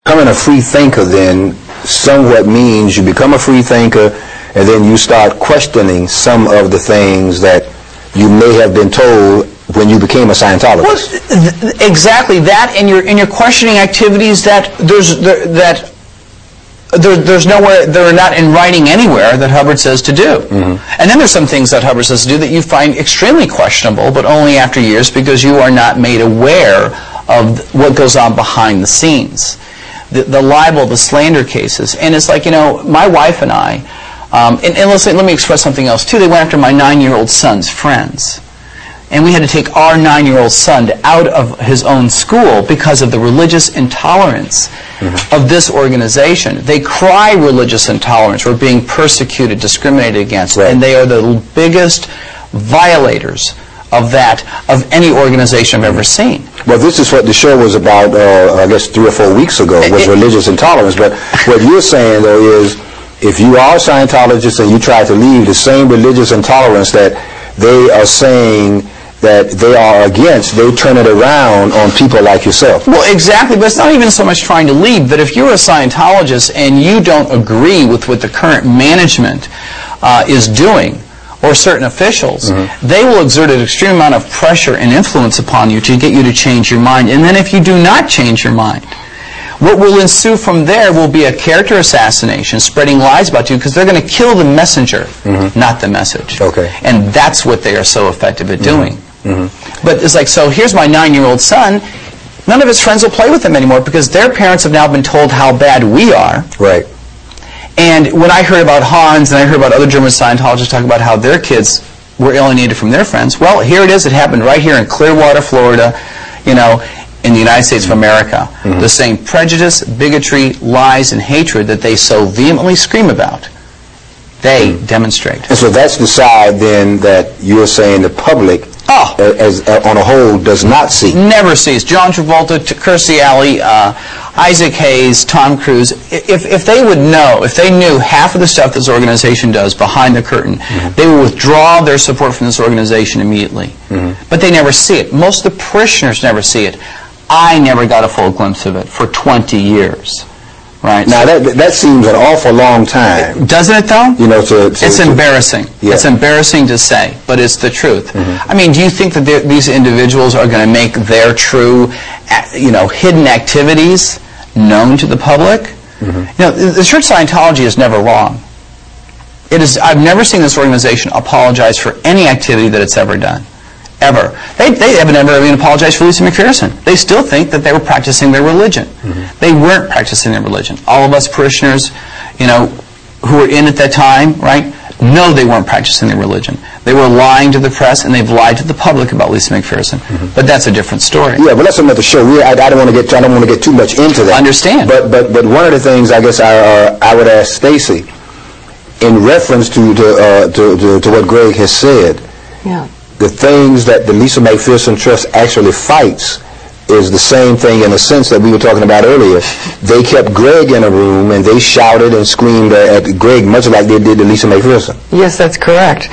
becoming a free thinker then somewhat means you become a free thinker and then you start questioning some of the things that you may have been told when you became a Scientologist. Well, exactly that, and your questioning activities that there's nowhere, they're not in writing anywhere that Hubbard says to do. And then there's some things that Hubbard says to do that you find extremely questionable, but only after years because you are not made aware of what goes on behind the scenes. The libel, the slander cases. And it's like, you know, my wife and I, and let me express something else too. They went after my 9-year-old son's friends. And we had to take our 9-year-old son out of his own school because of the religious intolerance of this organization. They cry religious intolerance. We're being persecuted, discriminated against. And they are the biggest violators of that, of any organization I've ever seen. Well, this is what the show was about, I guess 3 or 4 weeks ago, was religious intolerance. But what you're saying, though, is if you are a Scientologist and you try to leave, the same religious intolerance that they are saying that they are against, they turn it around on people like yourself. Well, exactly, but it's not even so much trying to leave, but if you're a Scientologist and you don't agree with what the current management is doing, or certain officials, they will exert an extreme amount of pressure and influence upon you to get you to change your mind. And then if you do not change your mind, what will ensue from there will be a character assassination, spreading lies about you, because they're going to kill the messenger, not the message. And that's what they are so effective at doing. But it's like, so here's my 9-year-old son. None of his friends will play with him anymore because their parents have now been told how bad we are. And when I heard about Hans and I heard about other German Scientologists talking about how their kids were alienated from their friends, well, here it is. It happened right here in Clearwater, Florida, you know, in the United States of America. The same prejudice, bigotry, lies, and hatred that they so vehemently scream about, they demonstrate. And so that's the side then that you're saying the public as on a whole does not see. Never sees. John Travolta, Kirstie Alley, Isaac Hayes, Tom Cruise. If they would know, if they knew half of the stuff this organization does behind the curtain, they would withdraw their support from this organization immediately. But they never see it. Most of the parishioners never see it. I never got a full glimpse of it for 20 years. Right. Now that seems an awful long time. Doesn't it though? You know, it's embarrassing. It's embarrassing to say, but it's the truth. I mean, do you think that these individuals are going to make their true, you know, hidden activities known to the public? You know, the Church Scientology is never wrong. It is. I've never seen this organization apologize for any activity that it's ever done. Ever. They haven't ever even apologized for Lisa Mcpherson. They still think that they were practicing their religion. They weren't practicing their religion. All of us parishioners, you know, who were in at that time, right, know they weren't practicing their religion. They were lying to the press, and they've lied to the public about Lisa Mcpherson. But that's a different story. Yeah, but that's another show. I don't want to get too much into that. Understand. But one of the things I guess I would ask Stacy, in reference to what Greg has said. The things that the Lisa Mcpherson Trust actually fights is the same thing in a sense that we were talking about earlier. They kept Greg in a room and they shouted and screamed at Greg much like they did to Lisa Mcpherson. Yes, that's correct.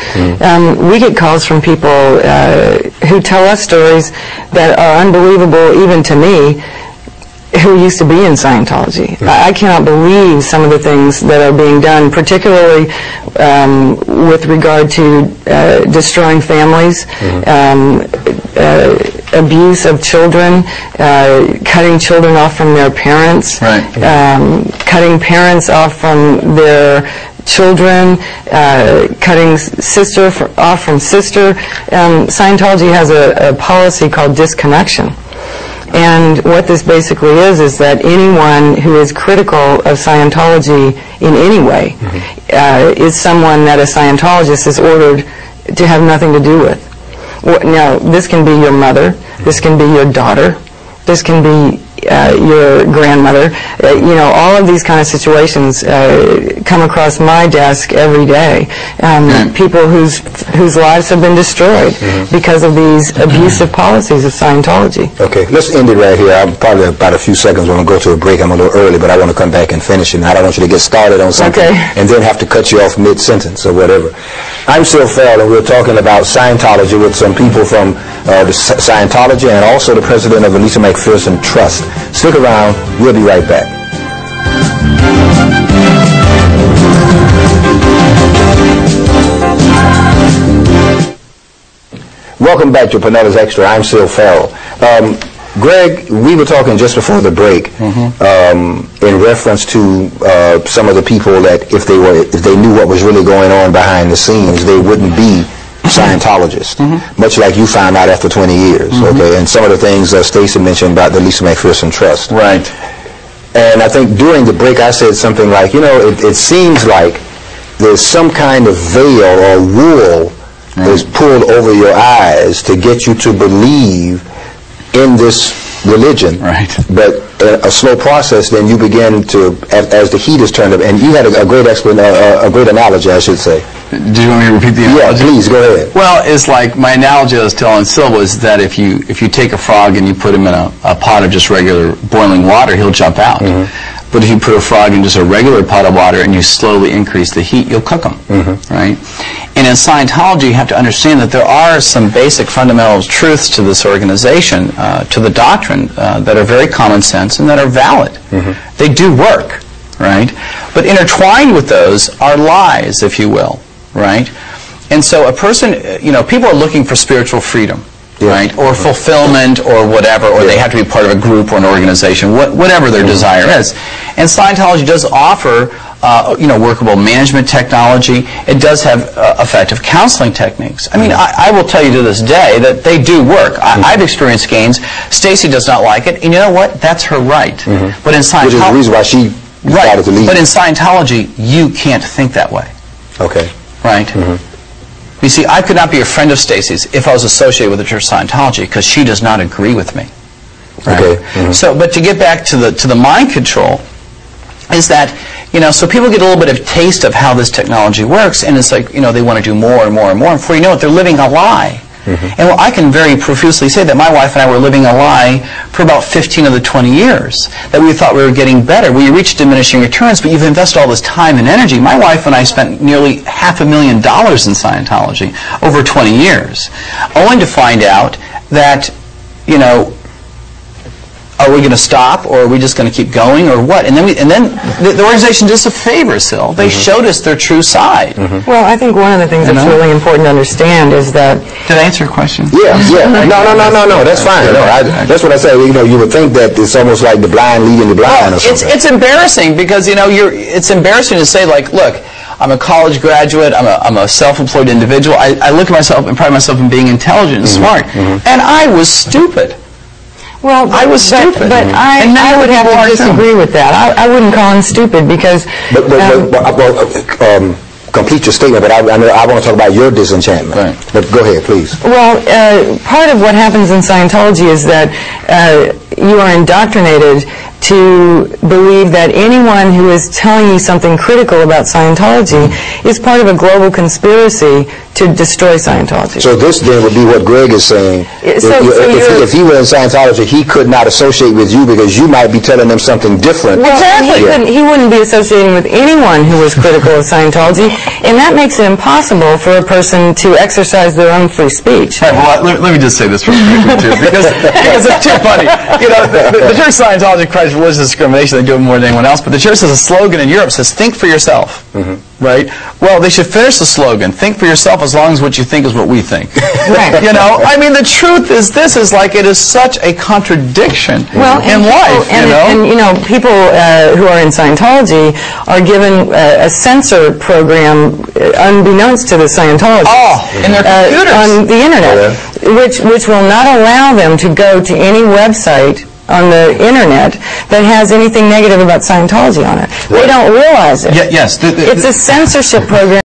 We get calls from people who tell us stories that are unbelievable even to me, who used to be in Scientology. I cannot believe some of the things that are being done, particularly with regard to destroying families, abuse of children, cutting children off from their parents, cutting parents off from their children, cutting sister off from sister. Scientology has a policy called disconnection. And what this basically is that anyone who is critical of Scientology in any way is someone that a Scientologist is ordered to have nothing to do with. Now, this can be your mother, this can be your daughter, this can be your grandmother. You know, all of these kind of situations come across my desk every day. People whose lives have been destroyed because of these abusive policies of Scientology. Okay, let's end it right here. I'm probably about a few seconds when I go to a break. I'm a little early, but I want to come back and finish it. I don't want you to get started on something and then have to cut you off mid-sentence or whatever. I'm Sil Farrell, and we're talking about Scientology with some people from the Scientology and also the president of the Lisa Mcpherson Trust. Stick around. We'll be right back. Welcome back to Panella's Extra. I'm Sil Farrell. Greg, we were talking just before the break in reference to some of the people that if they knew what was really going on behind the scenes, they wouldn't be Scientologists, much like you found out after 20 years. Okay, and some of the things Stacey mentioned about the Lisa Mcpherson Trust. Right. And I think during the break I said something like, you know, it seems like there's some kind of veil or wool is pulled over your eyes to get you to believe in this religion. Right. But a slow process, then you begin to, as the heat is turned up, and you had a great a great analogy, I should say. Do you want me to repeat the analogy? Yeah, please, go ahead. Well, it's like my analogy I was telling Sil was that if you take a frog and you put him in a pot of just regular boiling water, he'll jump out. But if you put a frog in just a regular pot of water and you slowly increase the heat, you'll cook him, right? And in Scientology, you have to understand that there are some basic fundamental truths to this organization, to the doctrine, that are very common sense and that are valid. They do work, right? But intertwined with those are lies, if you will, right? And so a person, you know, people are looking for spiritual freedom. Right, or fulfillment, or whatever, or they have to be part of a group or an organization, whatever their desire is. And Scientology does offer, you know, workable management technology. It does have effective counseling techniques. I mean, I will tell you to this day that they do work. I've experienced gains. Stacey does not like it, and you know what? That's her right. But in Scientology, which is the reason why she decided to leave. But in Scientology, you can't think that way. Okay. Right. You see, I could not be a friend of Stacey's if I was associated with the Church of Scientology because she does not agree with me. Right? Okay. So, but to get back to the mind control, is that, you know, so people get a little bit of taste of how this technology works, and it's like, you know, they want to do more and more and more, and before you know it, they're living a lie. And well, I can very profusely say that my wife and I were living a lie for about 15 of the 20 years, that we thought we were getting better. We reached diminishing returns, but you've invested all this time and energy. My wife and I spent nearly $500,000 in Scientology over 20 years, only to find out that, you know, are we going to stop, or are we just going to keep going, or what? And then the organization did us a favor, Sil. They showed us their true side. Well, I think one of the things that's really important to understand is that... Did I answer your question? Yeah. No, that's fine. No, that's what I say. You know, you would think that it's almost like the blind leading the blind or something. It's embarrassing because, you know, it's embarrassing to say, like, look, I'm a college graduate, I'm a self-employed individual. I look at myself and pride myself in being intelligent and smart. And I was stupid. Well, I was stupid. But I would have to disagree with that. I wouldn't call him stupid because... complete your statement, but I want to talk about your disenchantment. Right. But go ahead, please. Well, part of what happens in Scientology is that you are indoctrinated to believe that anyone who is telling you something critical about Scientology is part of a global conspiracy to destroy Scientology. So this then would be what Greg is saying. If he were in Scientology, he could not associate with you because you might be telling him something different. Well, he wouldn't be associating with anyone who was critical of Scientology, and that makes it impossible for a person to exercise their own free speech. Right, well, let me just say this real quickly, too, because it's too funny. You know, the Church of Scientology cries for religious discrimination. They do it more than anyone else, but the Church has a slogan in Europe that says, think for yourself. Right? Well, they should finish the slogan, think for yourself as long as what you think is what we think. Right. You know, I mean, the truth is this is like, it is such a contradiction in life, you know? And, you know, people who are in Scientology are given a censor program unbeknownst to the Scientologists. In their computers. On the Internet, which will not allow them to go to any website on the Internet that has anything negative about Scientology on it. They don't realize it. Yes. It's a censorship program.